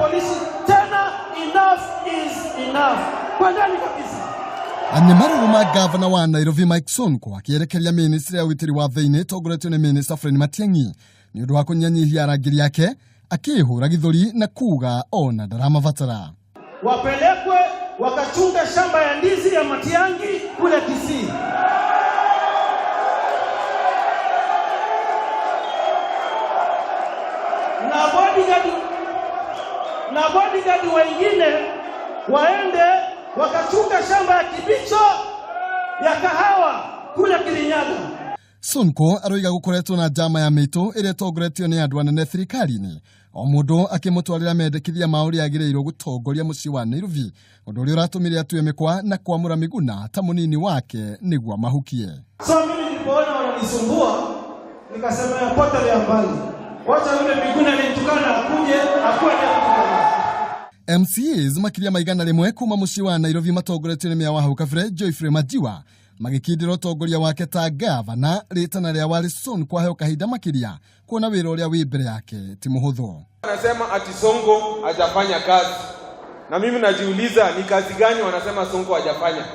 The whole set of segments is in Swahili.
polisi tena. Enough is enough. Kwa ndani kabisa. Ani maruru ma Ngavana wa Nairobi Mike Sonko Akierekeria ministry ya ugitiri wa thi-ini togoretio ni minister Fred Matiang'i ni undu wa kunyihanyihiria arangiri yake akihura githuri na kuuga ona ndaramavatara. Wapelekwe wakachunga shamba ya ndizi ya Matiang'i kule Kisii. Na bodyguard wengine waende wakachunga shamba ya Kibicho ya kahawa kule Kirinyaga. Sonko aroiga gukoretwo na jama ya mito ire togoretio ni andu anene thirikari-ini o mundu akimutwarira mendekithia mauri agireirwo gutongoria mucii wa Nairobi, undu uria uratumire atue mikwa na kwamura Miguna ta munini wake niguo mahukie. So mimi nilipoona wananisumbua nikasema yapota ya mbali, wacha yule Miguna nitukana akuje akuwe MCAs makiria maigana rimwe kuma mucii wa Nairobi matogoretio ni meya wa hau kabere Fred Matiang'i magikindira utongoria wake ta Ngavana ritana ria wari Sonko aheo kahinda makiria kuona wira uria wi mbere yake ti muhuthu. Wanasema ati Sonko hajafanya kazi, na mimi najiuliza ni kazi gani wanasema Sonko hajafanya,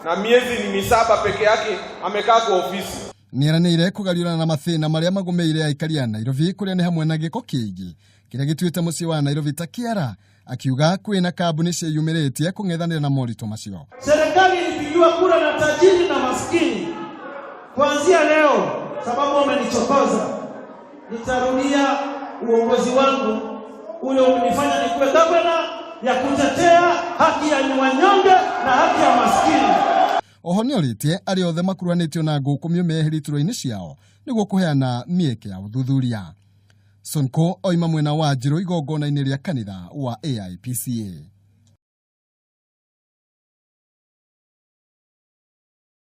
na miezi ni 7 peke yake amekaa kwa ofisi. Niaranire kugariura na mathina maria magumeire aikari ya Nairobi kuria ni hamwe na giko kiingi kiria gituite mucii wa Nairobi ta kiara, akiuga kwina kambuni ciyumiritie kung'ethanira na morito macio. Serikali ilipigiwa kura na tajiri na maskini. Kuanzia leo, sababu wamenichokoza, nitarudia uongozi wangu ule umenifanya nikuwe gavana ya kutetea haki ya wanyonge na haki ya maskini. Oho nioritie ari othe makuruhanitio na ngukumio meheritiro-ini ciao niguo kuheana mieke ya uthuthuria. Sonko oima mwena wa Njiro igongona-ini ria kanitha wa AIPCA.